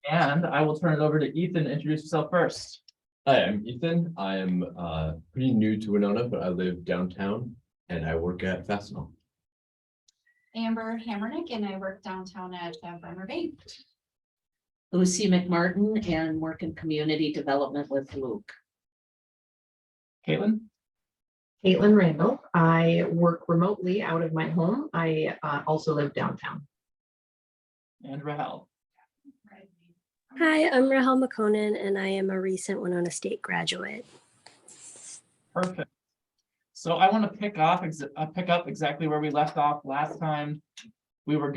And I will turn it over to Ethan to introduce yourself first. Hi, I'm Ethan. I am pretty new to Winona, but I live downtown and I work at Fastenal. Amber Hammernick, and I work downtown at Bremer Bank. Lucy McMartin, and work in community development with Luke. Caitlin. Caitlin Randall. I work remotely out of my home. I also live downtown. And Rahel. Hi, I'm Rahel McConan, and I am a recent Winona State graduate. Perfect. So I want to pick up exactly where we left off last time. We're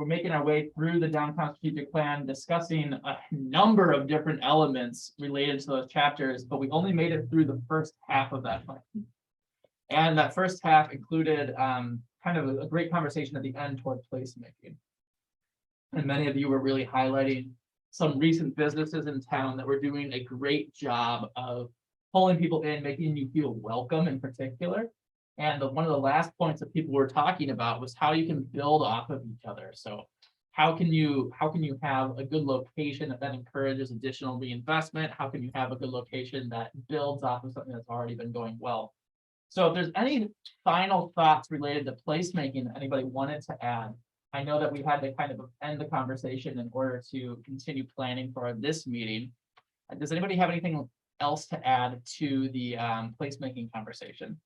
making our way through the downtown strategic plan, discussing a number of different elements related to those chapters, but we only made it through the first half of that plan. And that first half included kind of a great conversation at the end toward placemaking. And many of you were really highlighting some recent businesses in town that were doing a great job of pulling people in, making you feel welcome in particular. And one of the last points that people were talking about was how you can build off of each other. So how can you have a good location that encourages additional reinvestment? How can you have a good location that builds off of something that's already been going well? So if there's any final thoughts related to placemaking that anybody wanted to add, I know that we had to kind of end the conversation in order to continue planning for this meeting. Does anybody have anything else to add to the placemaking conversation?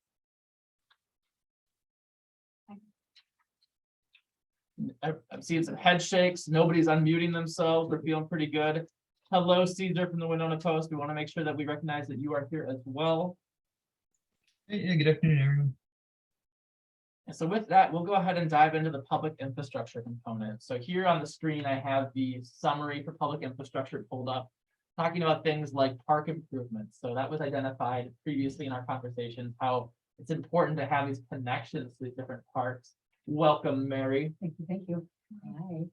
I'm seeing some head shakes. Nobody's unmuting themselves. We're feeling pretty good. Hello, Caesar from the Winona Post. We want to make sure that we recognize that you are here as well. Hey, good afternoon, everyone. And so with that, we'll go ahead and dive into the public infrastructure component. So here on the screen, I have the summary for public infrastructure pulled up, talking about things like park improvements. So that was identified previously in our conversations, how it's important to have these connections to these different parks. Welcome, Mary. Thank you. Thank you. Hi.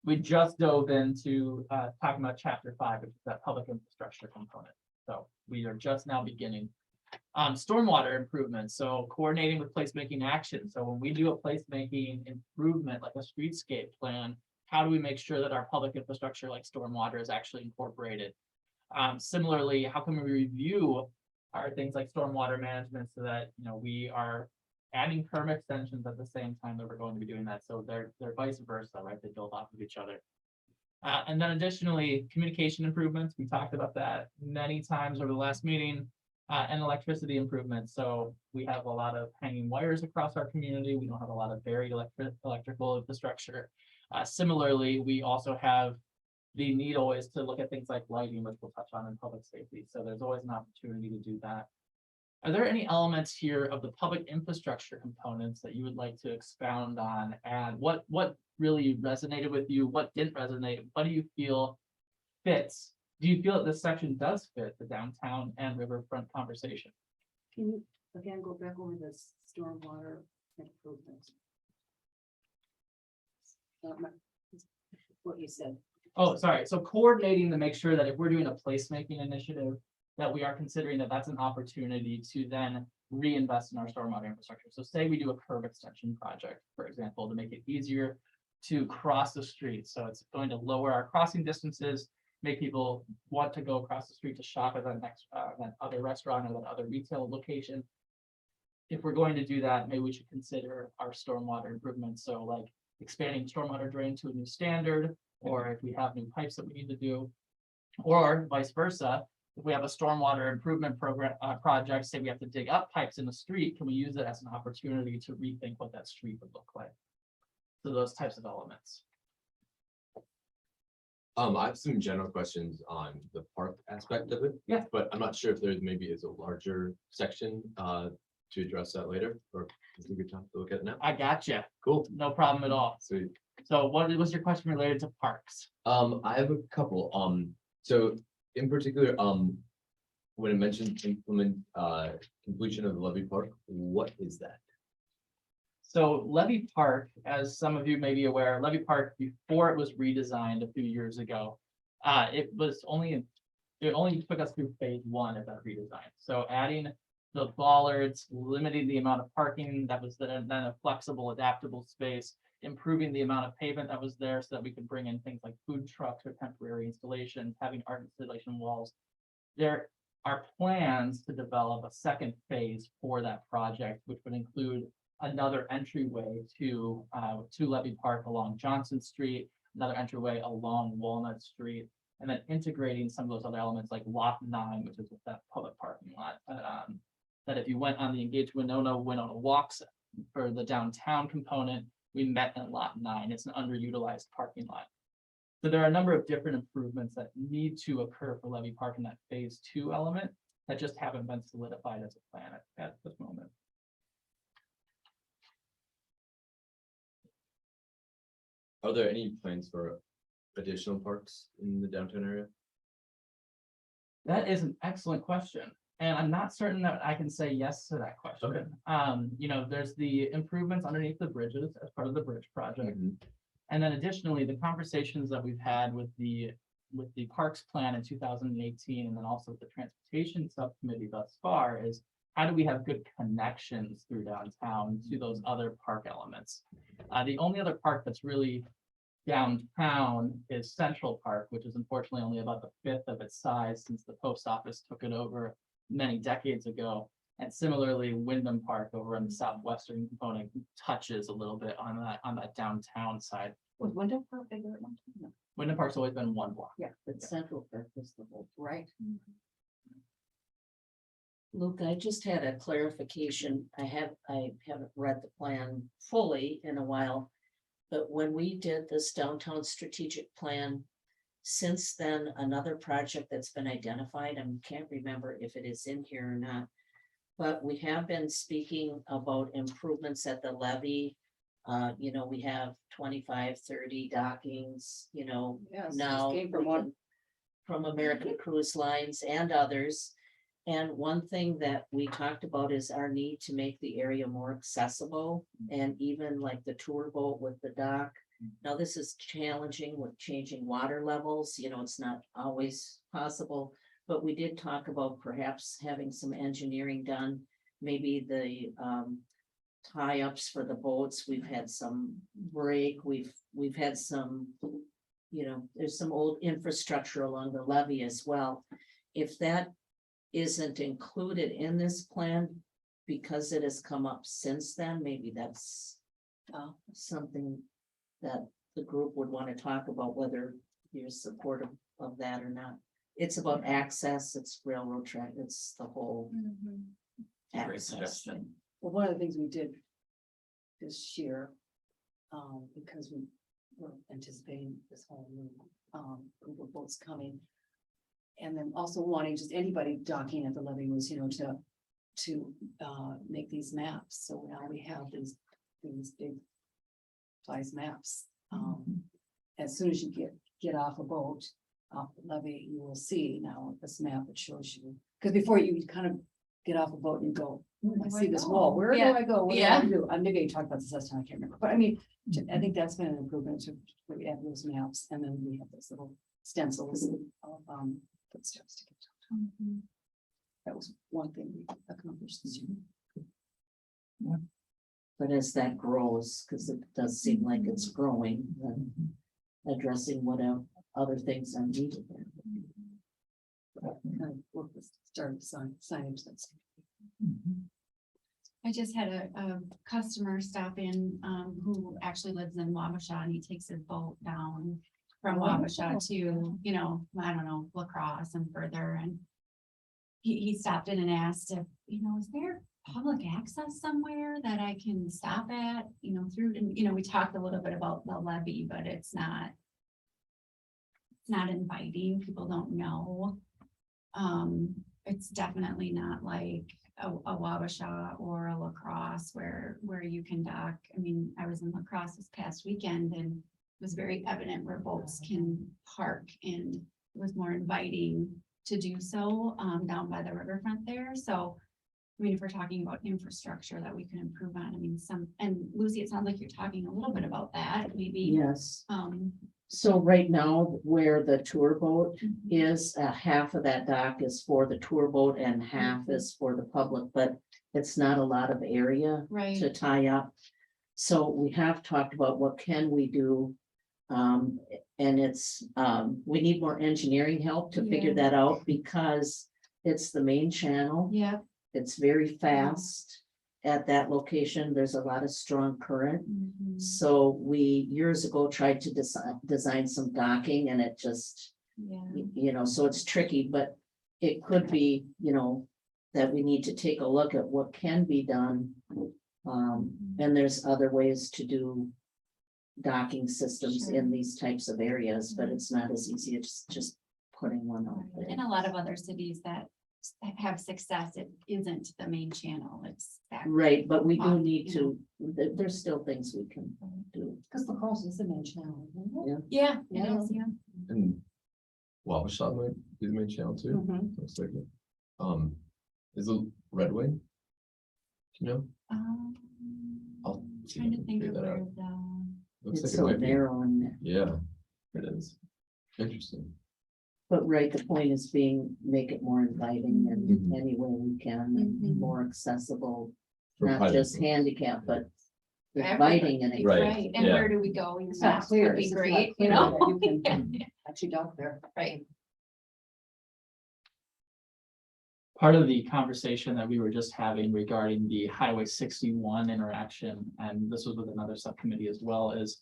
We just dove into talking about chapter 5, which is that public infrastructure component. So we are just now beginning. Stormwater improvements, so coordinating with placemaking action. So when we do a placemaking improvement like a streetscape plan, how do we make sure that our public infrastructure like stormwater is actually incorporated? Similarly, how can we review our things like stormwater management so that we are adding term extensions at the same time that we're going to be doing that? So they're vice versa, right? They build off of each other. And then additionally, communication improvements. We talked about that many times over the last meeting. And electricity improvements. So we have a lot of hanging wires across our community. We don't have a lot of buried electrical infrastructure. Similarly, we also have the need always to look at things like lighting, which we'll touch on in public safety. So there's always an opportunity to do that. Are there any elements here of the public infrastructure components that you would like to expound on? And what really resonated with you? What didn't resonate? What do you feel fits? Do you feel that this section does fit the downtown and riverfront conversation? Can you again go back over the stormwater improvements? What you said. Oh, sorry. So coordinating to make sure that if we're doing a placemaking initiative, that we are considering that that's an opportunity to then reinvest in our stormwater infrastructure. So say we do a curb extension project, for example, to make it easier to cross the street. So it's going to lower our crossing distances, make people want to go across the street to shop at that other restaurant or that other retail location. If we're going to do that, maybe we should consider our stormwater improvements. So like expanding stormwater drain to a new standard, or if we have new pipes that we need to do, or vice versa. If we have a stormwater improvement program project, say we have to dig up pipes in the street, can we use it as an opportunity to rethink what that street would look like? So those types of elements. I have some general questions on the park aspect of it. Yeah. But I'm not sure if there's maybe is a larger section to address that later, or is it a good time to look at it now? I gotcha. Cool. No problem at all. Sweet. So what was your question related to parks? I have a couple. So in particular, when it mentioned completion of Levy Park, what is that? So Levy Park, as some of you may be aware, Levy Park, before it was redesigned a few years ago, it only took us through phase 1 of that redesign. So adding the bollards, limiting the amount of parking that was then a flexible, adaptable space. improving the amount of pavement that was there so that we could bring in things like food trucks or temporary installations, having art installation walls. There are plans to develop a second phase for that project, which would include another entryway to Levy Park along Johnson Street, another entryway along Walnut Street, and then integrating some of those other elements like Lot 9, which is that public parking lot. That if you went on the Engage Winona walks for the downtown component, we met in Lot 9. It's an underutilized parking lot. So there are a number of different improvements that need to occur for Levy Park in that phase 2 element that just haven't been solidified as a plan at this moment. Are there any plans for additional parks in the downtown area? That is an excellent question. And I'm not certain that I can say yes to that question. Okay. You know, there's the improvements underneath the bridges as part of the bridge project. Mhm. And then additionally, the conversations that we've had with the parks plan in 2018, and then also the transportation subcommittee thus far is how do we have good connections through downtown to those other park elements? The only other park that's really downtown is Central Park, which is unfortunately only about the 5th of its size since the post office took it over many decades ago. And similarly, Wyndham Park over on the southwestern component touches a little bit on that downtown side. Was Wyndham Park bigger at one time? No. Wyndham Park's always been one block. Yeah, But Central Park was the whole. right. Luke, I just had a clarification. I haven't read the plan fully in a while. But when we did this downtown strategic plan, since then, another project that's been identified, I can't remember if it is in here or not. But we have been speaking about improvements at the levee. You know, we have 25, 30 dockings, you know, Yes, now. came from one. From American Cruise Lines and others. And one thing that we talked about is our need to make the area more accessible and even like the tour boat with the dock. Now, this is challenging with changing water levels, you know, it's not always possible, but we did talk about perhaps having some engineering done. Maybe the tie-ups for the boats, we've had some break, we've had some, you know, there's some old infrastructure along the levee as well. If that isn't included in this plan, because it has come up since then, maybe that's something that the group would want to talk about, whether you're supportive of that or not. It's about access, it's railroad track, it's the whole Great access suggestion. thing. Well, one of the things we did this year, because we were anticipating this whole new, group of boats coming. And then also wanting just anybody docking at the levee was, you know, to make these maps. So now we have these big size maps. As soon as you get off a boat, off the levee, you will see now this map that shows you. Because before you kind of get off a boat and you go, I see this wall, where do I go? What do I do? I'm maybe talked about this last time, I can't remember, but I mean, I think that's been an improvement to where we have those maps, and then we have those little stencils of footsteps to get to. That was one thing we accomplished this year. But as that grows, because it does seem like it's growing, then addressing what other things are needed there. Kind of work with start signage that's. I just had a customer stop in, who actually lives in Wabasha, and he takes his boat down from Wabasha to, you know, I don't know, La Crosse and further, and he stopped in and asked if, you know, is there public access somewhere that I can stop at, you know, through, and, you know, we talked a little bit about the levee, but it's not inviting, people don't know. It's definitely not like a Wabasha or a La Crosse where you can dock. I mean, I was in La Crosse this past weekend, and it was very evident where boats can park, and it was more inviting to do so down by the riverfront there. So, I mean, if we're talking about infrastructure that we can improve on, I mean, and Lucy, it sounds like you're talking a little bit about that, maybe. Yes. So right now, where the tour boat is, half of that dock is for the tour boat and half is for the public, but it's not a lot of area Right. to tie up. So we have talked about what can we do. And it's, we need more engineering help to figure Yeah. that out because it's the main channel. Yeah. It's very fast. At that location, there's a lot of strong current. Mhm. So we years ago tried to design some docking and it just, Yeah. you know, so it's tricky, but it could be, you know, that we need to take a look at what can be done. And there's other ways to do docking systems Sure. in these types of areas, but it's not as easy as just putting one out Right. there. In a lot of other cities that have success, it isn't the main channel, it's. back. Right, but we do Off, need you know. to, there's still things we can do. Because the cross is the main channel. isn't it? Yeah, it Yeah. is, yeah. And Wabasha might be the main channel too, Mhm. looks like it. Is it Red Wing? Do you know? I'll see if I Trying to can think figure of that where out. the. Looks It's like it so might be. narrow and, Yeah, it is. Interesting. but right, the point is make it more inviting and Mhm. any way we can, and Mhm. more accessible. For Not private just folks. handicap, but Everybody. inviting and. Right. And yeah. where do we go? Your It's not maps clear. would be It's just not great, you clear know? that you can Yeah, Actually dock there. right. Part of the conversation that we were just having regarding the Highway 61 interaction, and this was with another subcommittee as well, is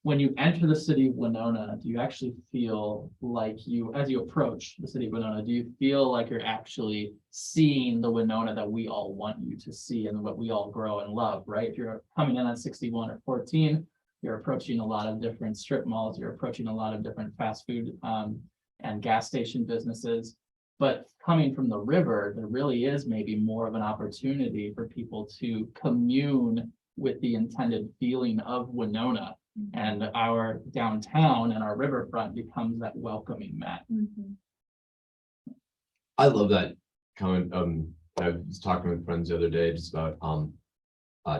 when you enter the city of Winona, do you actually feel like you, as you approach the city of Winona, do you feel like you're actually seeing the Winona that we all want you to see and what we all grow and love, right? If you're coming in on 61 or 14, you're approaching a lot of different strip malls, you're approaching a lot of different fast food and gas station businesses. But coming from the river, there really is maybe more of an opportunity for people to commune with the intended feeling of Winona. And our downtown and our riverfront becomes that welcoming mat. Mhm. I love that comment. I was talking with friends the other day just about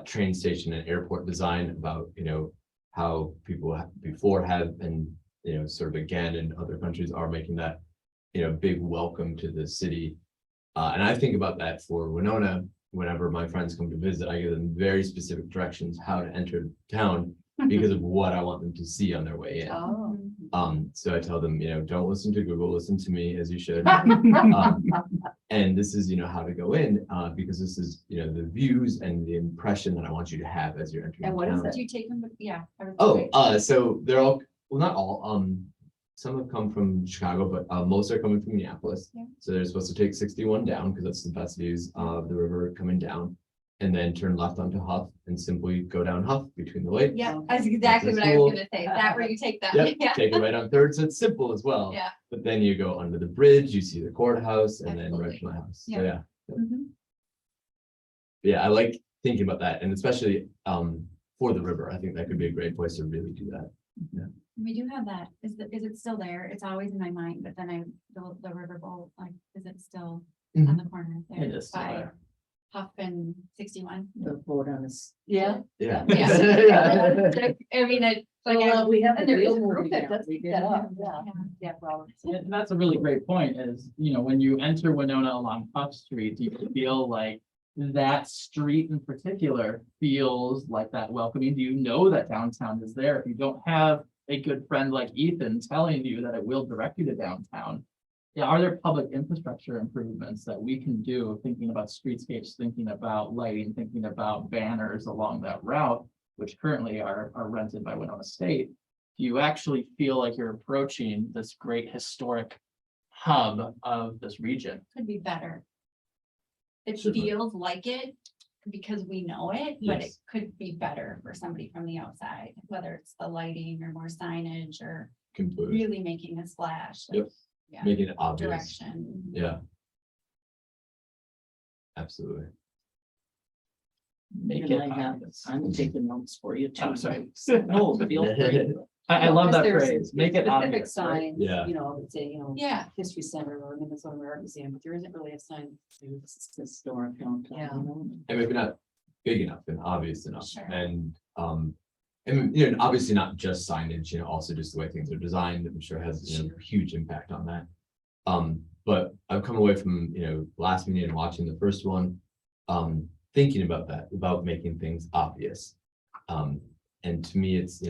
train station and airport design, about, you know, how people before have been, you know, sort of again in other countries are making that, you know, big welcome to the city. And I think about that for Winona. Whenever my friends come to visit, I give them very specific directions how to enter town because of what I want them to see on their way in. Oh. So I tell them, you know, don't listen to Google, listen to me as you should. And this is, you know, how to go in, because this is, you know, the views and the impression that I want you to have as you're entering And what is town. it? Do you take them? Yeah. I was Oh, right. so they're all, well, not all, some have come from Chicago, but most are coming from Minneapolis. Yeah. So they're supposed to take 61 down because that's the best views of the river coming down. And then turn left onto Huff and simply go down Huff between the lakes. Yeah, that's exactly That's what I cool. was gonna say. Is that where you take them? Yep, Yeah. take it right on Third, so it's simple as well. Yeah. But then you go under the bridge, you see the courthouse, and then Absolutely. right to my house. Yeah. So yeah, Mhm. yeah, I like thinking about that, and especially for the river, I think that could be a great place to really do that. We do have that. Is it still there? It's always in my mind, but then the riverboat, like, is it still on the corner there? It is still by there. Huff and 61? The vote on this. Yeah. Yeah. Yeah. I mean, it's like. Well, we have And a there is real a group movie that now. does We pick that did. up, yeah. Yeah, Robert. And that's a really great point is, you know, when you enter Winona along Puff Street, do you feel like that street in particular feels like that welcoming? Do you know that downtown is there? If you don't have a good friend like Ethan telling you that it will direct you to downtown, yeah, are there public infrastructure improvements that we can do, thinking about streetscapes, thinking about lighting, thinking about banners along that route, which currently are rented by Winona State? Do you actually feel like you're approaching this great historic hub of this region? Could be better. It Certainly. feels like it because we know it, but it Yes. could be better for somebody from the outside, whether it's the lighting or more signage or Completely, really making a splash. Yep. Yeah, making it obvious. direction. Yeah. Absolutely. Make And it I have, obvious. I'm taking notes for you too. I'm sorry. No, feel free. I love that Because there's phrase, make it Specific obvious, right? signs, Yeah. you know, that say, you know. Yeah, History Center or Minnesota Art Museum, but there isn't really a sign. It's historic downtown. Yeah. you know? And maybe not big enough and obvious enough. Sure. And you know, obviously not just signage, you know, also just the way things are designed, I'm sure has, you know, huge impact on that. But I've come away from, you know, last meeting and watching the first one, thinking about that, about making things obvious. And to me, it's,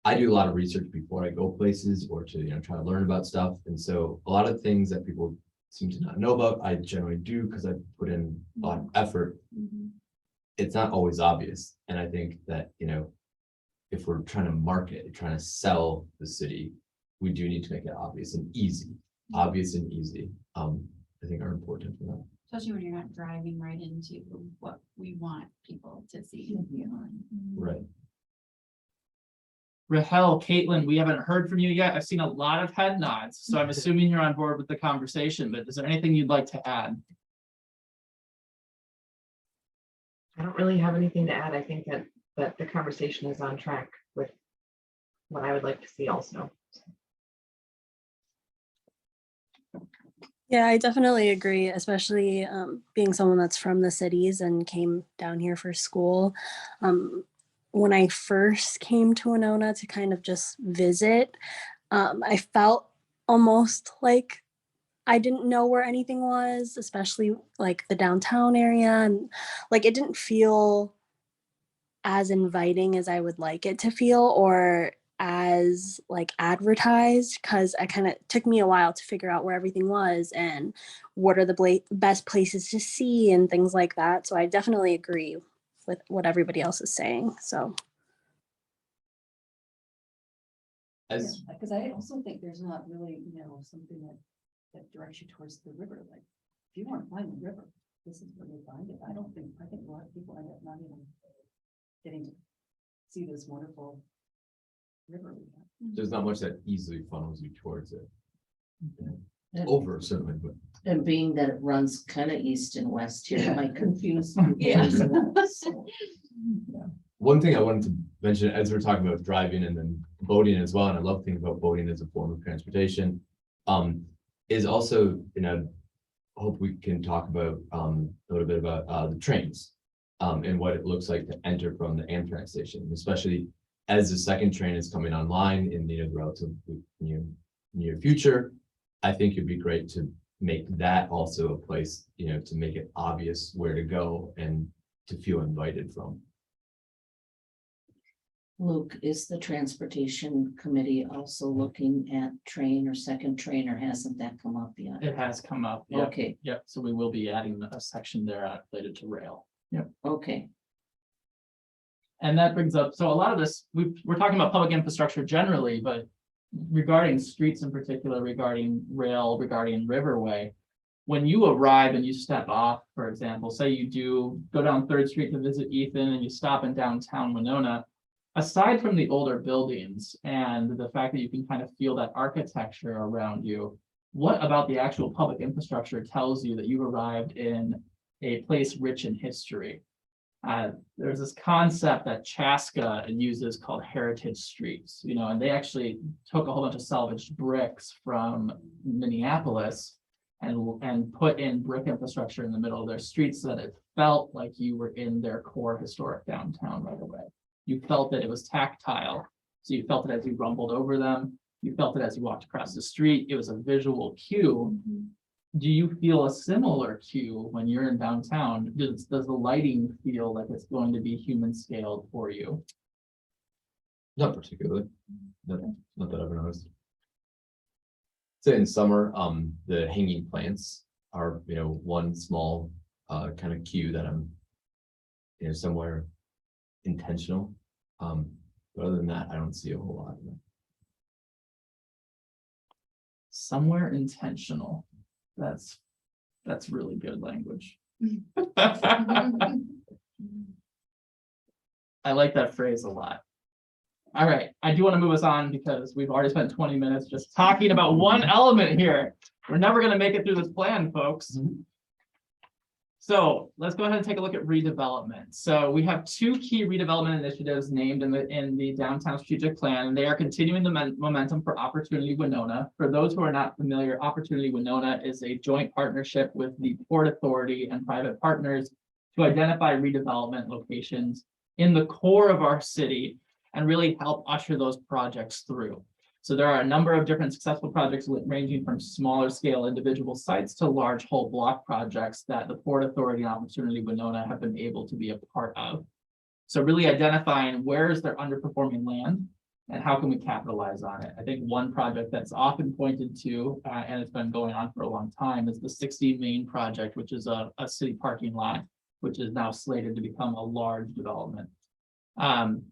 I do a lot of research before I go places or to, try to learn about stuff. And so a lot of things that people seem to not know about, I generally do because I put in a lot of effort. It's not always obvious. And I think that, if we're trying to market, trying to sell the city, we do need to make it obvious and easy. Obvious and easy, I think are important for that. Especially when you're not driving right into what we want people to see. Right. Rahel, Caitlin, we haven't heard from you yet. I've seen a lot of head nods, so I'm assuming you're on board with the conversation, but is there anything you'd like to add? I don't really have anything to add. I think that the conversation is on track with what I would like to see also. Yeah, I definitely agree, especially being someone that's from the cities and came down here for school. When I first came to Winona to kind of just visit, I felt almost like I didn't know where anything was, especially like the downtown area. And like it didn't feel as inviting as I would like it to feel or as like advertised, because I kind of took me a while to figure out where everything was and what are the best places to see and things like that. So I definitely agree with what everybody else is saying. So As Because I also think there's not really, something that directs you towards the river, like, if you want to find the river, this is where you find it. I think a lot of people end up not even getting to see this wonderful river we have. there's not much that easily funnels you towards it. And- Over certainly, but And being that it runs kind of east and west here, it might confuse. people. Yeah. So, one thing I wanted to mention as we're talking about driving and then boating as well, and I love thinking about boating as a form of transportation, is also, hope we can talk about a little bit about the trains and what it looks like to enter from the Amtrak station, especially as the second train is coming online in the relatively near future. I think it'd be great to make that also a place, to make it obvious where to go and to feel invited from. Luke, is the transportation committee also looking at train or second train, or hasn't that come up yet? It has come up. Yep. Okay, Yep. So we will be adding a section there related to rail. okay. And that brings up, so a lot of this, we're talking about public infrastructure generally, but regarding streets in particular, regarding rail, regarding Riverway, when you arrive and you step off, for example, say you do go down 3rd Street to visit Ethan and you stop in downtown Winona, aside from the older buildings and the fact that you can kind of feel that architecture around you, what about the actual public infrastructure tells you that you've arrived in a place rich in history? There's this concept that Chaska uses called heritage streets, and they actually took a whole bunch of salvaged bricks from Minneapolis and put in brick infrastructure in the middle of their streets so that it felt like you were in their core historic downtown right away. You felt that it was tactile. So you felt it as you rumbled over them. You felt it as you walked across the street. It was a visual cue. Do you feel a similar cue when you're in downtown? Does the lighting feel like it's going to be human scaled for you? Not particularly. Not that I've noticed. Say in summer, the hanging plants are, one small kind of cue that I'm, somewhere intentional. But other than that, I don't see a whole lot of it. Somewhere intentional. That's really good language. I like that phrase a lot. All right, I do want to move us on because we've already spent 20 minutes just talking about one element here. We're never going to make it through this plan, folks. So let's go ahead and take a look at redevelopment. So we have 2 key redevelopment initiatives named in the downtown strategic plan, and they are continuing the momentum for Opportunity Winona. For those who are not familiar, Opportunity Winona is a joint partnership with the Port Authority and private partners to identify redevelopment locations in the core of our city and really help usher those projects through. So there are a number of different successful projects ranging from smaller scale individual sites to large whole block projects that the Port Authority and Opportunity Winona have been able to be a part of. So really identifying where is there underperforming land and how can we capitalize on it? I think one project that's often pointed to, and it's been going on for a long time, is the 60 Main project, which is a city parking lot, which is now slated to become a large development.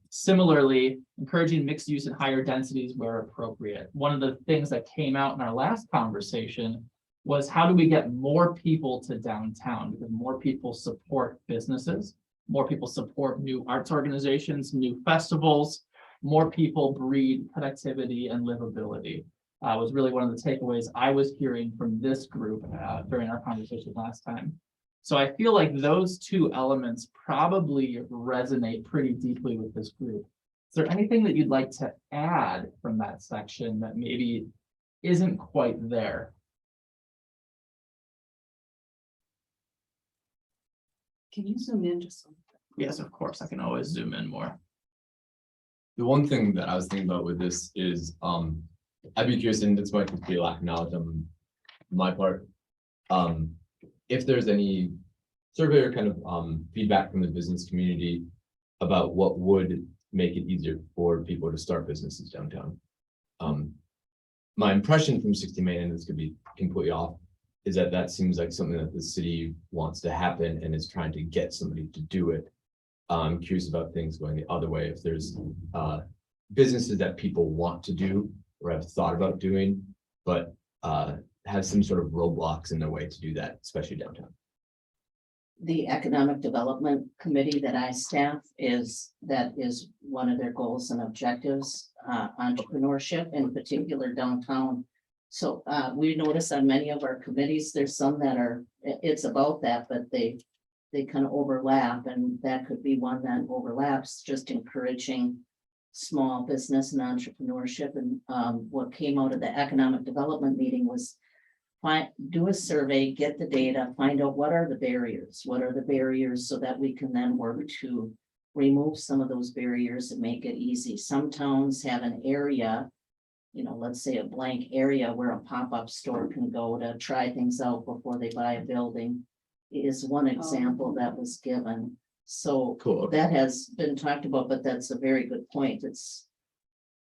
Similarly, encouraging mixed use and higher densities where appropriate. One of the things that came out in our last conversation was how do we get more people to downtown? Because more people support businesses, more people support new arts organizations, new festivals, more people breed connectivity and livability. Was really one of the takeaways I was hearing from this group during our conversation last time. So I feel like those two elements probably resonate pretty deeply with this group. Is there anything that you'd like to add from that section that maybe isn't quite there? Can you zoom in just some? Yes, of course, I can always zoom in more. The one thing that I was thinking about with this is, I'd be curious, and this might be a lack of knowledge on my part. If there's any survey or kind of feedback from the business community about what would make it easier for people to start businesses downtown. My impression from 60 Main, and this could be completely off, is that that seems like something that the city wants to happen and is trying to get somebody to do it. I'm curious about things going the other way. If there's businesses that people want to do or have thought about doing, but have some sort of roadblocks in their way to do that, especially downtown. The Economic Development Committee that I staff is one of their goals and objectives, entrepreneurship, in particular downtown. So we notice on many of our committees, there's some that are, it's about that, but they kind of overlap, and that could be one that overlaps, just encouraging small business and entrepreneurship. And what came out of the economic development meeting was do a survey, get the data, find out what are the barriers, so that we can then work to remove some of those barriers and make it easy. Some towns have an area, let's say a blank area where a pop-up store can go to try things out before they buy a building, is one example that was given. So Cool. that has been talked about, but that's a very good point. It's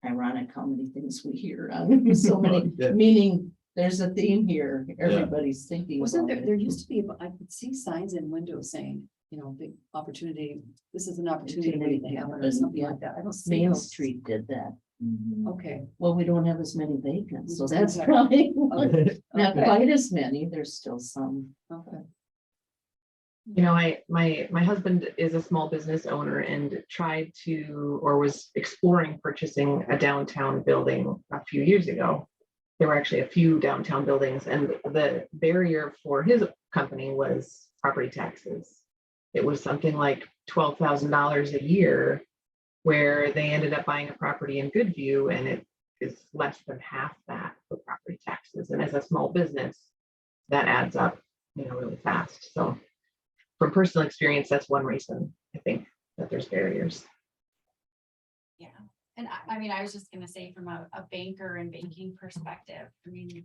ironic how many things we hear on so many, Yeah. meaning there's a theme here. Everybody's thinking. Wasn't about there it. used to be, I could see signs in windows saying, big opportunity, this is an opportunity waiting to happen or something like that. I don't see Main those. Street did that. Okay. Well, we don't have as many vacants, so Mhm. that's Okay. probably not Okay. quite as many. There's still some. Okay. My husband is a small business owner and tried to, or was exploring purchasing a downtown building a few years ago. There were actually a few downtown buildings, and the barrier for his company was property taxes. It was something like $12,000 a year, where they ended up buying a property in Goodview, and it is less than half that for property taxes. And as a small business, that adds up, really fast. So from personal experience, that's one reason I think that there's barriers. Yeah, and I mean, I was just gonna say from a banker and banking perspective, I mean,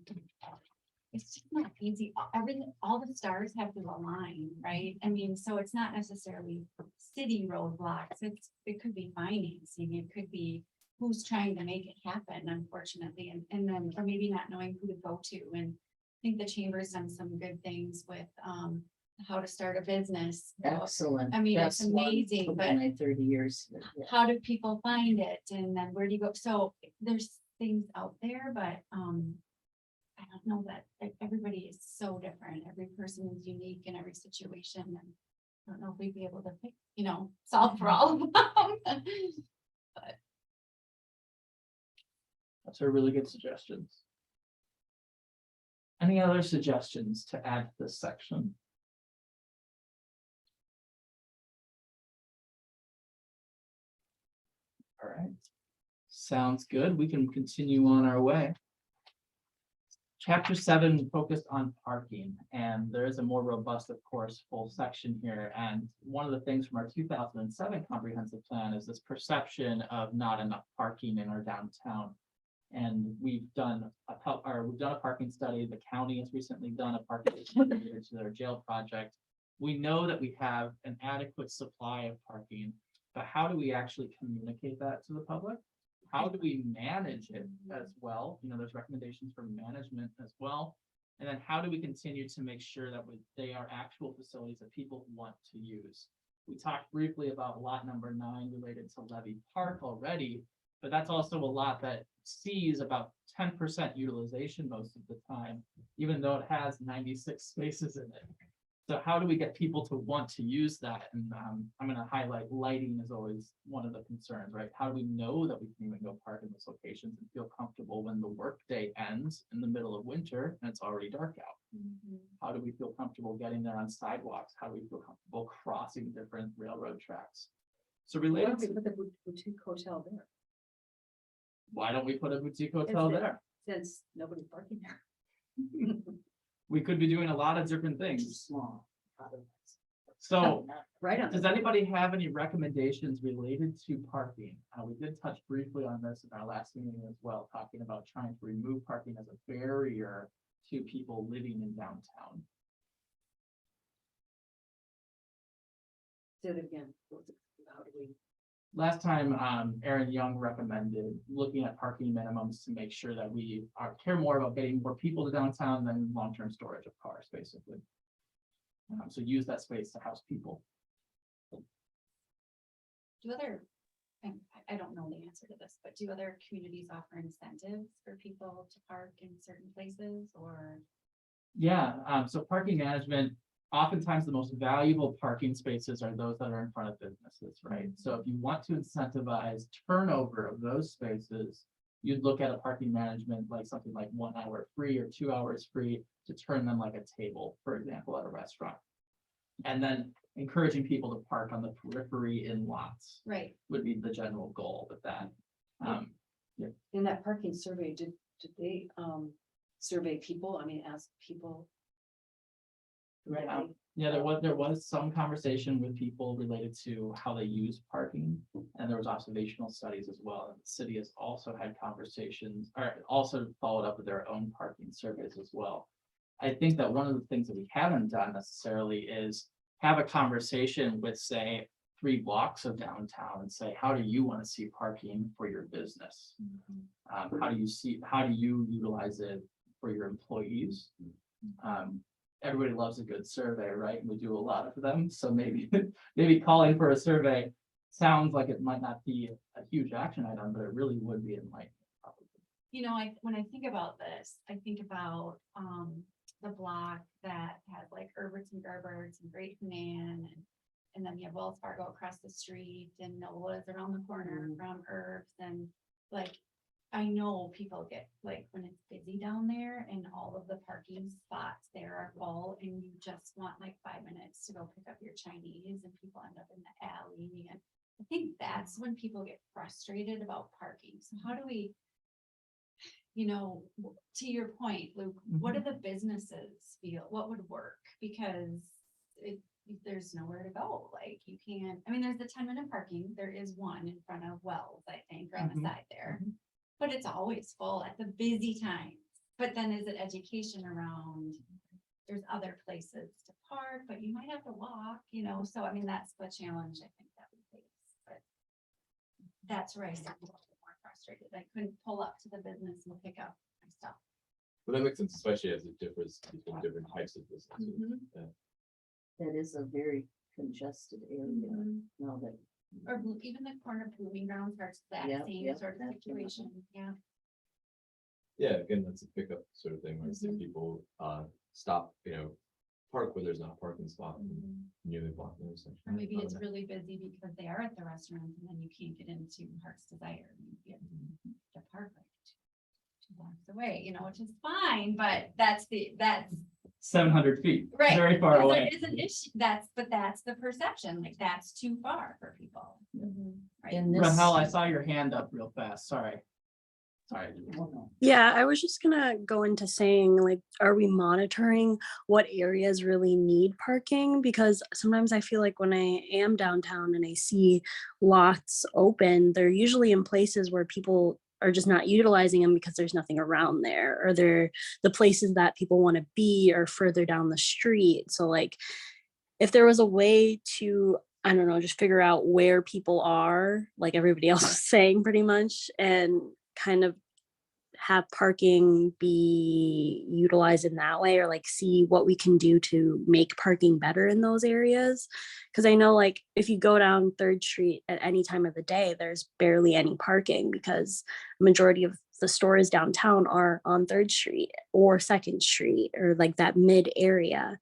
it's just not easy. Everything, all the stars have to align, right? I mean, so it's not necessarily city roadblocks. It could be financing, it could be who's trying to make it happen, unfortunately, and then, or maybe not knowing who to go to. And I think the chamber's done some good things with how to start a business. Excellent. I mean, it's That's one amazing, of but my 30 years. Yeah. how do people find it, and then where do you go? So there's things out there, but I don't know that everybody is so different. Every person is unique in every situation, and I don't know if we'd be able to pick, solve for all of them. Those are really good suggestions. Any other suggestions to add to this section? All right. Sounds good. We can continue on our way. Chapter 7 focused on parking, and there is a more robust, of course, full section here. And one of the things from our 2007 comprehensive plan is this perception of not enough parking in our downtown. And we've done a parking study. The county has recently done a parking study to their jail project. We know that we have an adequate supply of parking. but how do we actually communicate that to the public? How do we manage it as well? You know, there's recommendations for management as well. And then how do we continue to make sure that they are actual facilities that people want to use? We talked briefly about lot number 9 related to Levy Park already, but that's also a lot that sees about 10% utilization most of the time, even though it has 96 spaces in it. So how do we get people to want to use that? And I'm going to highlight lighting is always one of the concerns, right? How do we know that we can even go park in those locations and feel comfortable when the workday ends in the middle of winter and it's already dark out? How do we feel comfortable getting there on sidewalks? How do we feel comfortable crossing different railroad tracks? So Why related don't we to, put the boutique hotel there, why don't we put a boutique hotel Is it- there? since nobody's parking there? We could be doing a lot of different Too things. small. otherwise. So Right on. does the- anybody have any recommendations related to parking? We did touch briefly on this in our last meeting as well, talking about trying to remove parking as a barrier to people living in downtown. Say it again. How do we? Last time, Aaron Young recommended looking at parking minimums to make sure that we care more about getting more people to downtown than long-term storage of cars, basically. So use that space to house people. Do other, and I don't know the answer to this, but do other communities offer incentives for people to park in certain places or? Yeah, so parking management, oftentimes the most valuable parking spaces are those that are in front of businesses, right? So if you want to incentivize turnover of those spaces, you'd look at a parking management like something like 1 hour free or 2 hours free to turn them like a table, for example, at a restaurant. And then encouraging people to park on the periphery in lots Right. would be the general goal with that. In that parking survey, did they survey people? I mean, ask people? Right. Yeah, there was some conversation with people related to how they use parking, and there was observational studies as well. And the city has also had conversations, or also followed up with their own parking surveys as well. I think that one of the things that we haven't done necessarily is have a conversation with, say, 3 blocks of downtown and say, how do you want to see parking for your business? How do you utilize it for your employees? Everybody loves a good survey, right? And we do a lot of them. So maybe calling for a survey sounds like it might not be a huge action item, but it really would be enlightening. You know, when I think about this, I think about the block that has like Herberts and Gerberts and Great Hunan and then you have Wells Fargo across the street and Nola's around the corner from Herbs and like I know people get like when it's busy down there and all of the parking spots there are full and you just want like 5 minutes to go pick up your Chinese and people end up in the alley. And I think that's when people get frustrated about parking. So how do we, you know, to your point, Luke, what do the businesses feel? What would work? Because there's nowhere to go. Like you can't, I mean, there's the 10-minute parking. There is one in front of Wells, I think, or on the side there. But it's always full at the busy times. But then is it education around, there's other places to park, but you might have to walk, you know? So, I mean, that's the challenge I think that we face, but that's where I get a little bit more frustrated. I couldn't pull up to the business and pick up my stuff. But that makes sense, especially as it differs between different types of businesses. That is a very congested area. Now that Or even the corner of Blooming Grounds, that's that Yeah, same yeah, sort of that's situation, yeah. Yeah, again, that's a pickup sort of thing, where I see people stop, park where there's not a parking spot and nearly block the intersection. Or maybe it's really busy because they are at the restaurant and then you can't get into Heart's Desire. You have to park like 2 blocks away, you know, which is fine, but that's 700 feet, right. very far Because there away. is an issue, but that's the perception, like that's too far for people. Right. in this. Rahel, I saw your hand up real fast. Sorry. Oh, no. Yeah, I was just gonna go into saying, like, are we monitoring what areas really need parking? Because sometimes I feel like when I am downtown and I see lots open, they're usually in places where people are just not utilizing them because there's nothing around there, or they're the places that people want to be are further down the street. So like, if there was a way to I don't know, just figure out where people are, like everybody else was saying pretty much, and kind of have parking be utilized in that way, or like see what we can do to make parking better in those areas. Cause I know like if you go down 3rd Street at any time of the day, there's barely any parking because majority of the stores downtown are on 3rd Street or 2nd Street or like that mid area.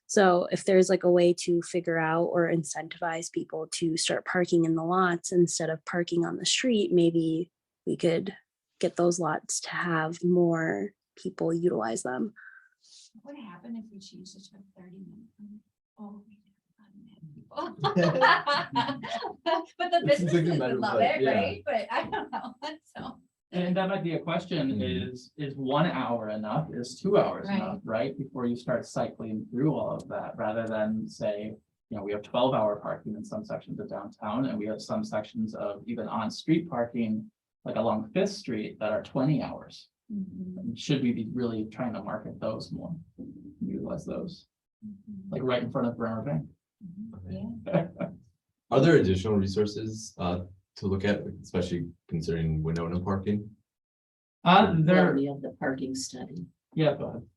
So if there's like a way to figure out or incentivize people to start parking in the lots instead of parking on the street, maybe we could get those lots to have more people utilize them. What would happen if we changed it to a 30-minute? Oh, we never got people. But the It's a good businesses would matter, love but it, yeah. right? But I don't know, so. And that might be a question, Mhm. is 1 hour enough? Is 2 hours Right. enough, right? Before you start cycling through all of that, rather than say, we have 12-hour parking in some sections of downtown, and we have some sections of even on-street parking, like along 5th Street, that are 20 hours. Mhm, Should we be really trying to market those more? Utilize those, mhm, like right in front of Bremer Bank? mhm. Yeah. Are there additional resources to look at, especially considering Winona parking? There, We have the parking study. yeah, go ahead.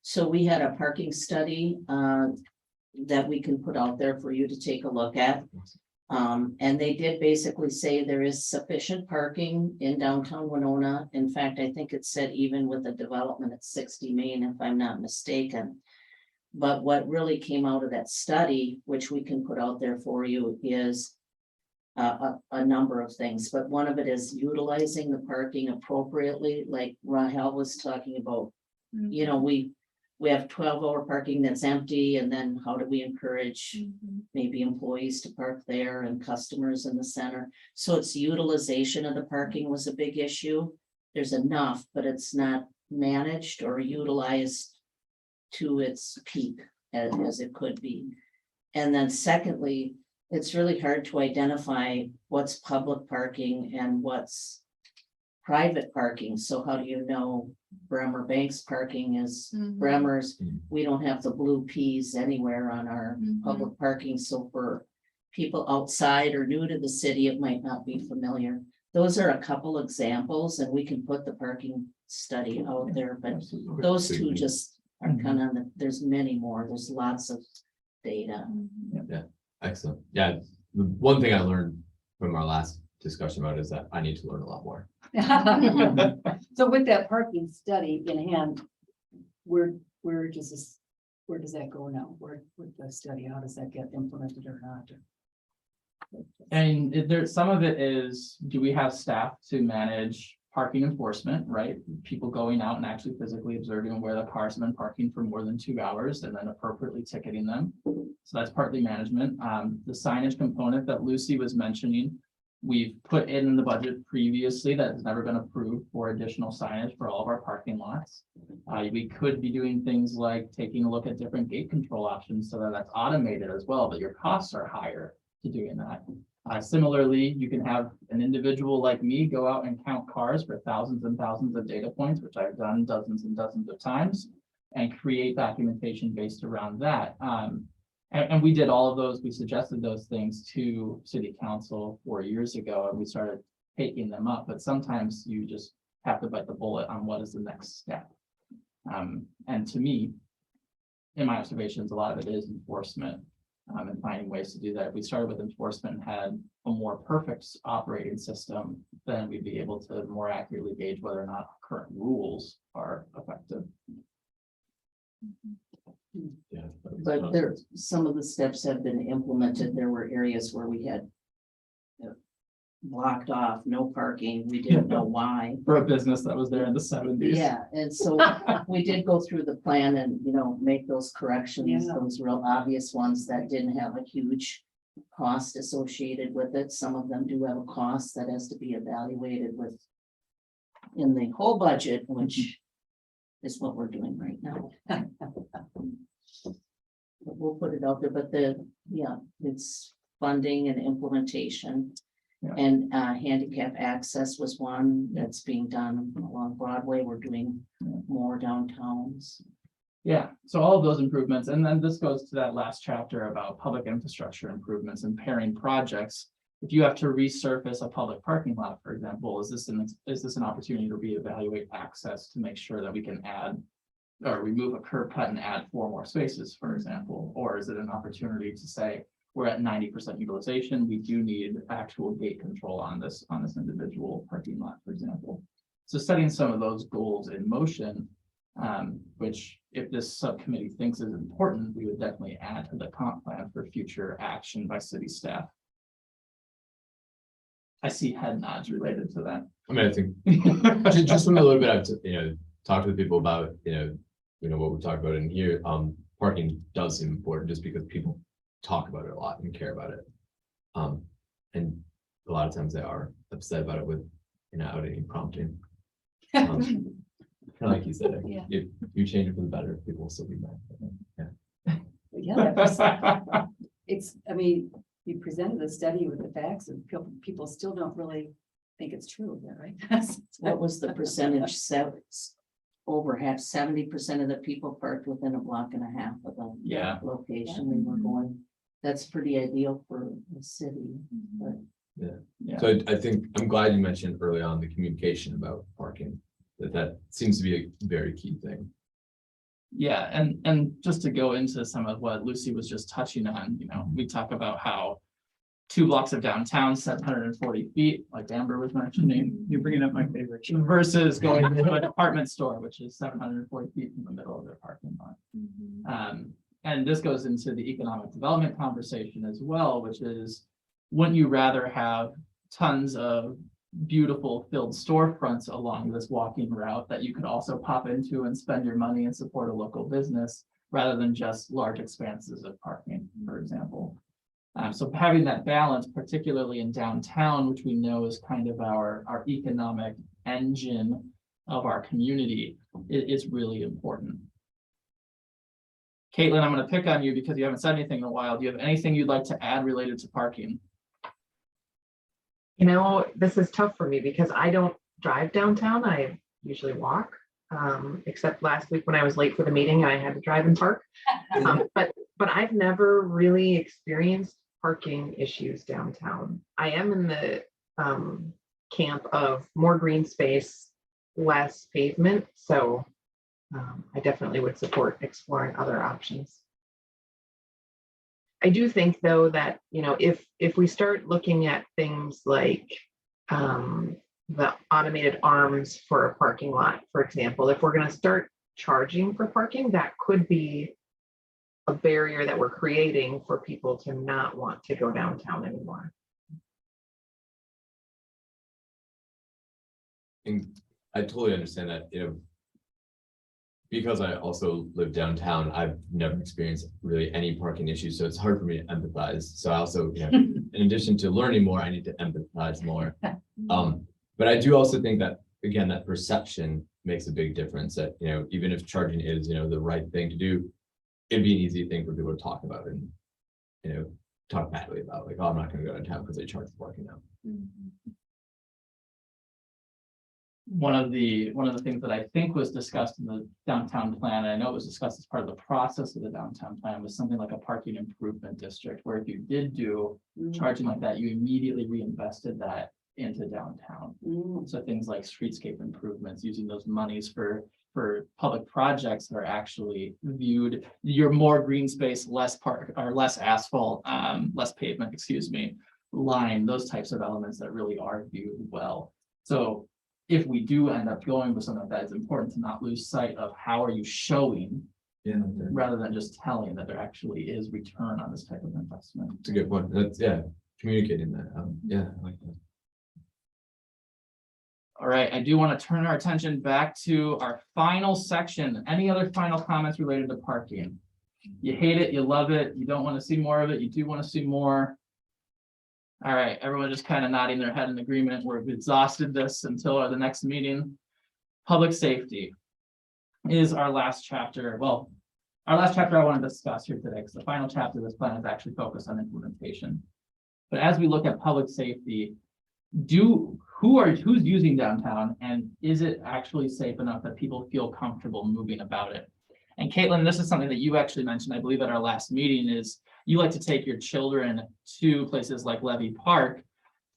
So we had a parking study that we can put out there for you to take a look at. And they did basically say there is sufficient parking in downtown Winona. In fact, I think it said even with the development at 60 Main, if I'm not mistaken. But what really came out of that study, which we can put out there for you, is a number of things, but one of it is utilizing the parking appropriately, like Rahel was talking about. You know, we have 12-hour parking that's empty, and then how do we encourage Mhm. maybe employees to park there and customers in the center? So it's utilization of the parking was a big issue. There's enough, but it's not managed or utilized to its peak as it could be. And then secondly, it's really hard to identify what's public parking and what's private parking. So how do you know Bremer Bank's parking is Mhm. Bremer's? Mhm. We don't have the blue peas anywhere on our Mhm. public parking. So for people outside or new to the city, it might not be familiar. Those are a couple examples, and we can put the parking study out there, but Absolutely. those two just are Mhm. kind of, there's many more, there's lots of data. Mhm. Excellent. Yeah, the one thing I learned from our last discussion about is that I need to learn a lot more. So with that parking study in hand, where does this, where does that go now? Where, with the study, how does that get implemented or not? And there's some of it is, do we have staff to manage parking enforcement, right? People going out and actually physically observing where the cars have been parking for more than 2 hours and then appropriately ticketing them. So that's partly management. The signage component that Lucy was mentioning, we've put in the budget previously that has never been approved for additional signage for all of our parking lots. We could be doing things like taking a look at different gate control options so that that's automated as well, but your costs are higher to doing that. Similarly, you can have an individual like me go out and count cars for thousands and thousands of data points, which I've done dozens and dozens of times, and create documentation based around that. And we did all of those, we suggested those things to city council 4 years ago, and we started taking them up, but sometimes you just have to bite the bullet on what is the next step. And to me, in my observations, a lot of it is enforcement. And finding ways to do that. If we started with enforcement and had a more perfect operating system, then we'd be able to more accurately gauge whether or not current rules are effective. Yeah. But there, some of the steps have been implemented. There were areas where we had blocked off, no parking. We didn't know why. For a business that was there in the 70s. Yeah, and so we did go through the plan and, make those corrections, Yeah. those real obvious ones that didn't have a huge cost associated with it. Some of them do have a cost that has to be evaluated with in the whole budget, which is what we're doing right now. But we'll put it out there, but it's funding and implementation. Yeah. And handicap access was one that's being done along Broadway. We're doing more downtowns. Yeah, so all of those improvements, and then this goes to that last chapter about public infrastructure improvements and pairing projects. If you have to resurface a public parking lot, for example, is this an opportunity to reevaluate access to make sure that we can add or remove a curb cut and add 4 more spaces, for example? Or is it an opportunity to say, we're at 90% utilization, we do need actual gate control on this individual parking lot, for example? So setting some of those goals in motion, which if this subcommittee thinks is important, we would definitely add to the comp plan for future action by city staff. I see head nods related to that. I mean, I think just from a little bit, I've talked with people about, what we talked about in here, parking does seem important just because people talk about it a lot and care about it. And a lot of times they are upset about it without any prompting. Kind of like you said, Yeah. if you change it for the better, people will still be mad. Yeah. Yeah, it's, I mean, you presented a study with the facts and people still don't really think it's true, is that right? What was the percentage? Over half, 70% of the people parked within a block and a half of the Yeah. location we were going. That's pretty ideal for the city, but Yeah. So I think, I'm glad you mentioned early on the communication about parking, that seems to be a very key thing. Yeah, and just to go into some of what Lucy was just touching on, we talk about how 2 blocks of downtown, 740 feet, like Amber was mentioning. You're bringing up my favorite. Versus going to a department store, which is 740 feet from the middle of their parking lot. And this goes into the economic development conversation as well, which is, wouldn't you rather have tons of beautiful filled storefronts along this walking route that you could also pop into and spend your money and support a local business rather than just large expanses of parking, for example? So having that balance, particularly in downtown, which we know is kind of our economic engine of our community, is really important. Caitlin, I'm going to pick on you because you haven't said anything in a while. Do you have anything you'd like to add related to parking? This is tough for me because I don't drive downtown. I usually walk, except last week when I was late for the meeting, I had to drive and park. But I've never really experienced parking issues downtown. I am in the camp of more green space, less pavement. So I definitely would support exploring other options. I do think, though, that if we start looking at things like the automated arms for a parking lot, for example, if we're going to start charging for parking, that could be a barrier that we're creating for people to not want to go downtown anymore. And I totally understand that, because I also live downtown, I've never experienced really any parking issues, so it's hard for me to empathize. So I also, in addition to learning more, I need to empathize more. But I do also think that, again, that perception makes a big difference, that, even if charging is, the right thing to do, it'd be an easy thing for people to talk about and, talk badly about, like, oh, I'm not going to go downtown because they charge for parking now. One of the things that I think was discussed in the downtown plan, and I know it was discussed as part of the process of the downtown plan, was something like a parking improvement district, where if you did do charging like that, you immediately reinvested that into downtown. So things like streetscape improvements, using those monies for public projects that are actually viewed, you're more green space, less park or less asphalt, less pavement, line, those types of elements that really are viewed well. So if we do end up going with something like that, it's important to not lose sight of how are you showing, rather than just telling that there actually is return on this type of investment. It's a good point. That's, communicating that. I like that. All right, I do want to turn our attention back to our final section. Any other final comments related to parking? You hate it, you love it, you don't want to see more of it, you do want to see more. All right, everyone just kind of nodding their head in agreement. We've exhausted this until the next meeting. Public safety is our last chapter. Well, our last chapter I want to discuss here today, because the final chapter of this plan is actually focused on implementation. But as we look at public safety, who's using downtown, and is it actually safe enough that people feel comfortable moving about it? And Caitlin, this is something that you actually mentioned, I believe at our last meeting, is you like to take your children to places like Levy Park.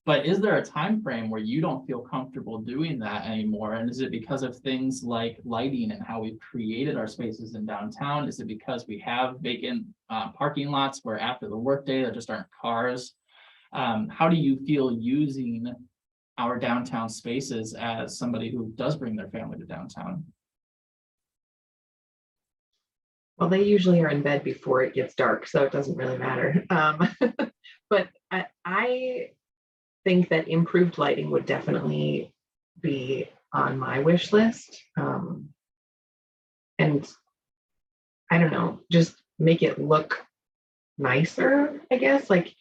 But is there a time frame where you don't feel comfortable doing that anymore? And is it because of things like lighting and how we've created our spaces in downtown? Is it because we have vacant parking lots where after the workday there just aren't cars? How do you feel using our downtown spaces as somebody who does bring their family to downtown? Well, they usually are in bed before it gets dark, so it doesn't really matter. But I think that improved lighting would definitely be on my wish list. And I don't know, just make it look nicer, I guess. Like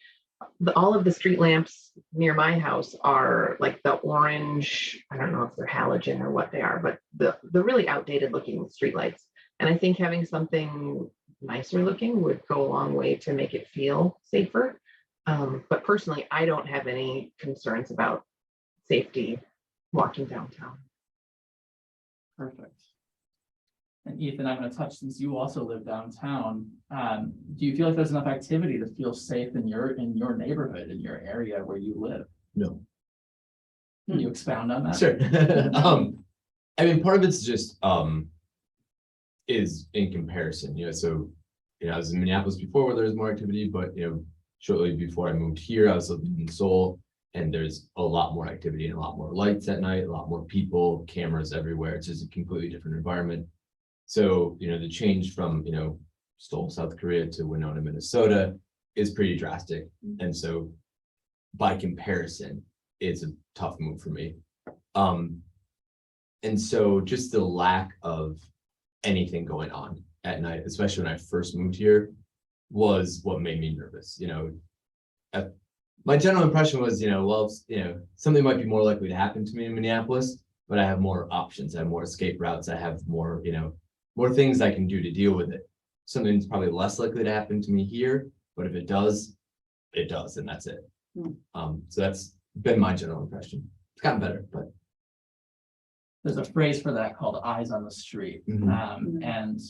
all of the street lamps near my house are like the orange, I don't know if they're halogen or what they are, but the really outdated looking street lights. And I think having something nicer looking would go a long way to make it feel safer. But personally, I don't have any concerns about safety walking downtown. Perfect. And Ethan, I'm going to touch, since you also live downtown. Do you feel like there's enough activity to feel safe in your neighborhood, in your area where you live? No. Can you expound on that? Sure. I mean, part of it's just is in comparison, so I was in Minneapolis before where there was more activity, but shortly before I moved here, I was living in Seoul, and there's a lot more activity and a lot more lights at night, a lot more people, cameras everywhere. It's just a completely different environment. So, the change from, Seoul, South Korea to Winona, Minnesota is pretty drastic. And so by comparison, it's a tough move for me. And so just the lack of anything going on at night, especially when I first moved here, was what made me nervous. My general impression was, well, something might be more likely to happen to me in Minneapolis, but I have more options, I have more escape routes, I have more, more things I can do to deal with it. Something's probably less likely to happen to me here, but if it does, and that's it. So that's been my general impression. It's gotten better, but There's a phrase for that called eyes on the street. And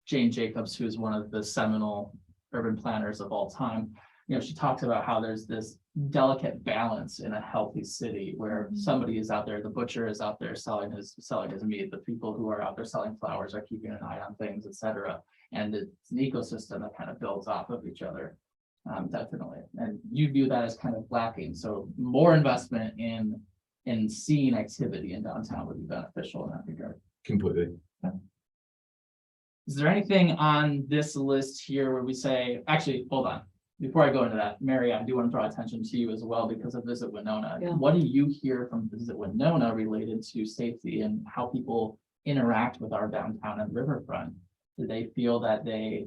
Jane Jacobs, who is one of the seminal urban planners of all time, she talks about how there's this delicate balance in a healthy city where somebody is out there, the butcher is out there selling his meat, the people who are out there selling flowers are keeping an eye on things, etc. And it's an ecosystem that kind of builds off of each other. Definitely. And you view that as kind of lacking. So more investment in seeing activity in downtown would be beneficial in that regard. completely. Is there anything on this list here where we say, actually, hold on. Before I go into that, Mary, I do want to draw attention to you as well because of Visit Winona. Yeah. What do you hear from Visit Winona related to safety and how people interact with our downtown and riverfront? Do they feel that they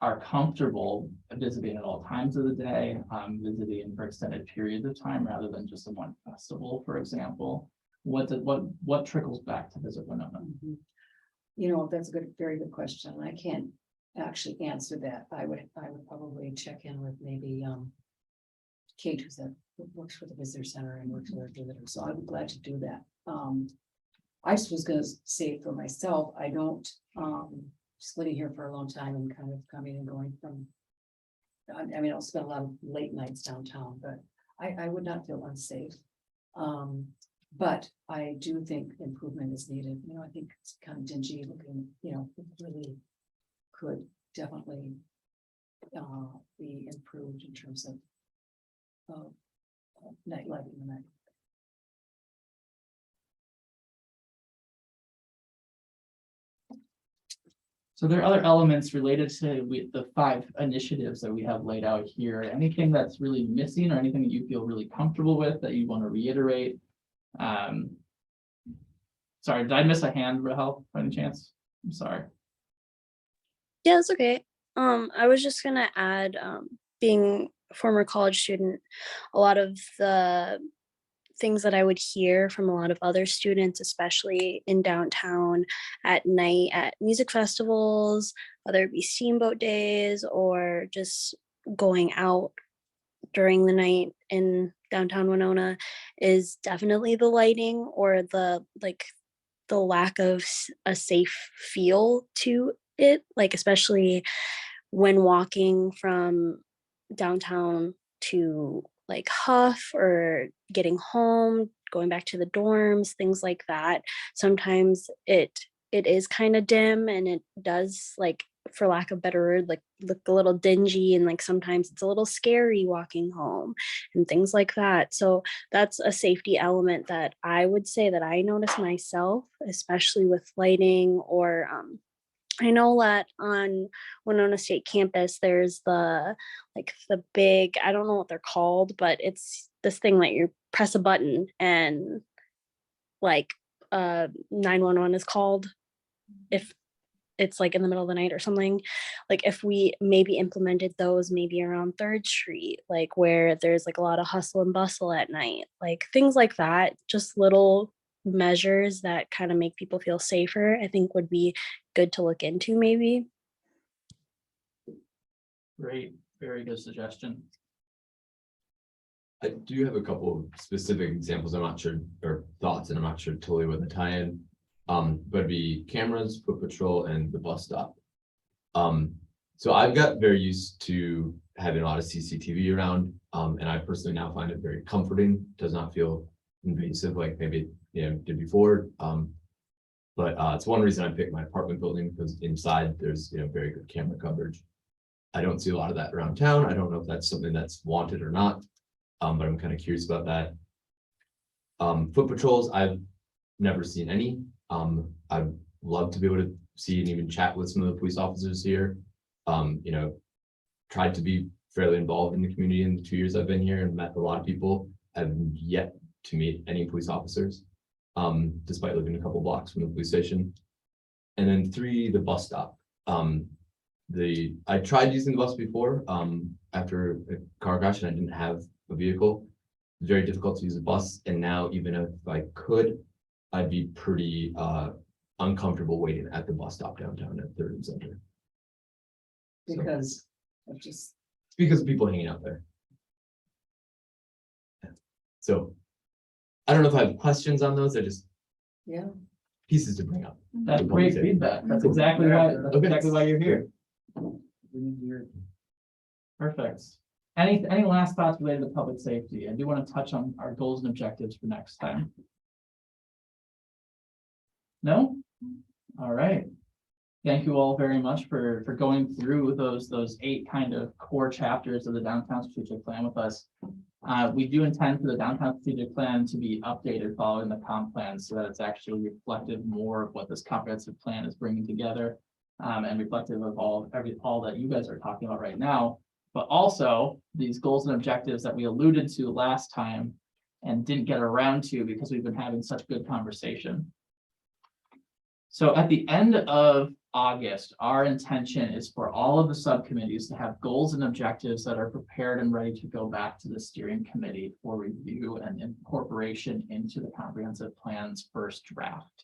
are comfortable visiting at all times of the day, visiting for extended periods of time rather than just in one festival, for example? What trickles back to Visit Winona? That's a very good question. I can't actually answer that. I would probably check in with maybe Kate, who works for the visitor center and works with our visitors. So I'd be glad to do that. I just was gonna say for myself, I don't just living here for a long time and kind of coming and going from. I mean, I'll spend a lot of late nights downtown, but I would not feel unsafe. But I do think improvement is needed. I think it's kind of dingy looking, it really could definitely be improved in terms of night lighting and that. So there are other elements related to the 5 initiatives that we have laid out here. Anything that's really missing or anything that you feel really comfortable with that you want to reiterate? Sorry, did I miss a hand, Rahel, by any chance? I'm sorry. Yeah, it's okay. I was just gonna add, being a former college student, a lot of the things that I would hear from a lot of other students, especially in downtown at night at music festivals, whether it be steamboat days or just going out during the night in downtown Winona, is definitely the lighting or the the lack of a safe feel to it, like especially when walking from downtown to like Huff or getting home, going back to the dorms, things like that. Sometimes it is kind of dim and it does, like, for lack of better word, like look a little dingy, and like sometimes it's a little scary walking home and things like that. So that's a safety element that I would say that I notice myself, especially with lighting or I know that on Winona State campus, there's the big, I don't know what they're called, but it's this thing that you press a button and like 911 is called if it's like in the middle of the night or something. Like if we maybe implemented those maybe around 3rd Street, like where there's like a lot of hustle and bustle at night, like things like that, just little measures that kind of make people feel safer, I think would be good to look into maybe. Great, very good suggestion. I do have a couple of specific examples. I'm not sure, or thoughts, and I'm not sure totally what the tie-in. But it'd be cameras, foot patrol, and the bus stop. So I've got very used to having a lot of CCTV around, and I personally now find it very comforting. Does not feel invasive like maybe did before. But it's one reason I picked my apartment building, because inside there's very good camera coverage. I don't see a lot of that around town. I don't know if that's something that's wanted or not, but I'm kind of curious about that. Foot patrols, I've never seen any. I'd love to be able to see and even chat with some of the police officers here. Tried to be fairly involved in the community in the 2 years I've been here and met a lot of people. I've yet to meet any police officers, despite living a couple blocks from the police station. And then 3, the bus stop. I tried using the bus before after a car crash, and I didn't have a vehicle. It's very difficult to use a bus, and now even if I could, I'd be pretty uncomfortable waiting at the bus stop downtown at 3rd and Center. Because of just, Because of people hanging out there. So I don't know if I have questions on those. They're just yeah. pieces to bring up. That's great feedback. That's exactly why, you're here. Perfect. Any last thoughts related to public safety? I do want to touch on our goals and objectives for next time. No? All right. Thank you all very much for going through those 8 kind of core chapters of the downtown strategic plan with us. We do intend for the downtown strategic plan to be updated following the comp plan, so that it's actually reflective more of what this comprehensive plan is bringing together, and reflective of all that you guys are talking about right now, but also these goals and objectives that we alluded to last time and didn't get around to because we've been having such good conversation. So at the end of August, our intention is for all of the subcommittees to have goals and objectives that are prepared and ready to go back to the steering committee for review and incorporation into the comprehensive plan's first draft.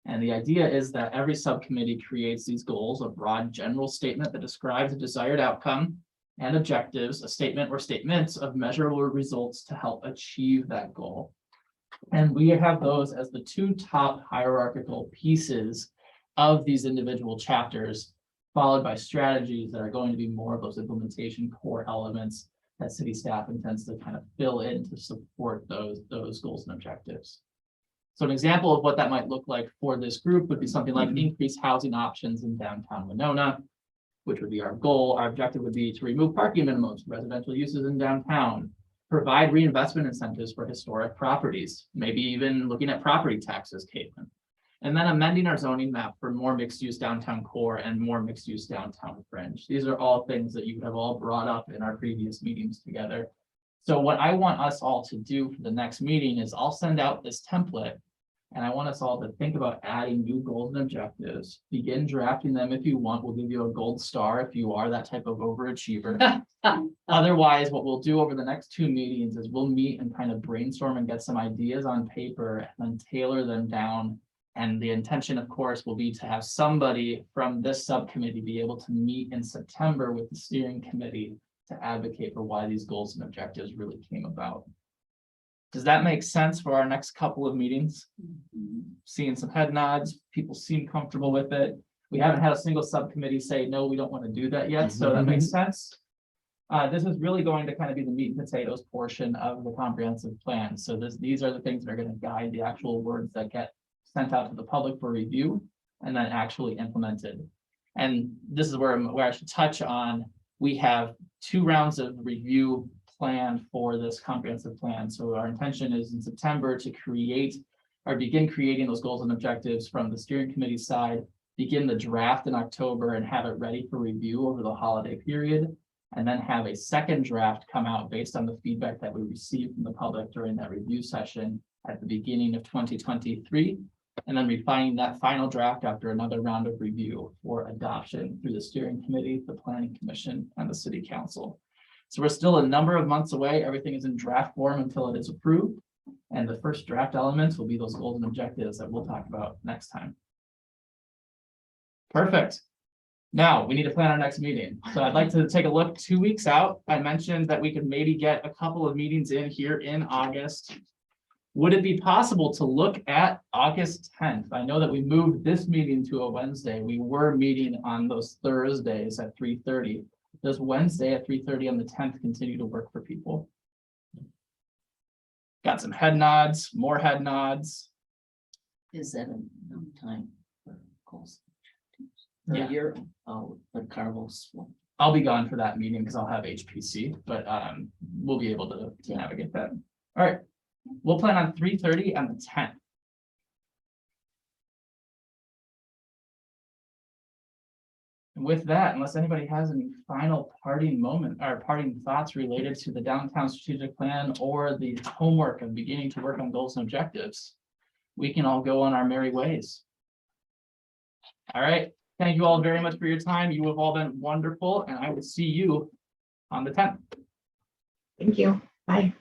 And the idea is that every subcommittee creates these goals, a broad general statement that describes a desired outcome, and objectives, a statement or statements of measurable results to help achieve that goal. And we have those as the 2 top hierarchical pieces of these individual chapters, followed by strategies that are going to be more of those implementation core elements that city staff intends to kind of fill in to support those goals and objectives. So an example of what that might look like for this group would be something like increased housing options in downtown Winona, which would be our goal. Our objective would be to remove parking minimums for residential uses in downtown, provide reinvestment incentives for historic properties, maybe even looking at property taxes, Caitlin, and then amending our zoning map for more mixed-use downtown core and more mixed-use downtown fringe. These are all things that you have all brought up in our previous meetings together. So what I want us all to do for the next meeting is I'll send out this template, and I want us all to think about adding new goals and objectives. Begin drafting them if you want. We'll give you a gold star if you are that type of overachiever. Otherwise, what we'll do over the next 2 meetings is we'll meet and kind of brainstorm and get some ideas on paper and then tailor them down. And the intention, of course, will be to have somebody from this subcommittee be able to meet in September with the steering committee to advocate for why these goals and objectives really came about. Does that make sense for our next couple of meetings? Seeing some head nods, people seem comfortable with it. We haven't had a single subcommittee say, no, we don't want to do that yet, so that makes sense. This is really going to kind of be the meat and potatoes portion of the comprehensive plan. So these are the things that are going to guide the actual words that get sent out to the public for review and then actually implemented. And this is where I should touch on, we have 2 rounds of review planned for this comprehensive plan. So our intention is in September to create or begin creating those goals and objectives from the steering committee side, begin the draft in October and have it ready for review over the holiday period, and then have a second draft come out based on the feedback that we received from the public during that review session at the beginning of 2023, and then refining that final draft after another round of review for adoption through the steering committee, the planning commission, and the city council. So we're still a number of months away. Everything is in draft form until it is approved. And the first draft elements will be those goals and objectives that we'll talk about next time. Perfect. Now we need to plan our next meeting. So I'd like to take a look 2 weeks out. I mentioned that we could maybe get a couple of meetings in here in August. Would it be possible to look at August 10th? I know that we moved this meeting to a Wednesday. We were meeting on those Thursdays at 3:30. Does Wednesday at 3:30 on the 10th continue to work for people? Got some head nods, more head nods. Is that enough time for goals? Or Yeah. you're, but Carlos, I'll be gone for that meeting because I'll have HPC, but we'll be able to navigate that. All right, we'll plan on 3:30 on the 10th. And with that, unless anybody has any final parting moment or parting thoughts related to the downtown strategic plan or the homework of beginning to work on goals and objectives, we can all go on our merry ways. All right. Thank you all very much for your time. You have all been wonderful, and I will see you on the 10th. Thank you. Bye.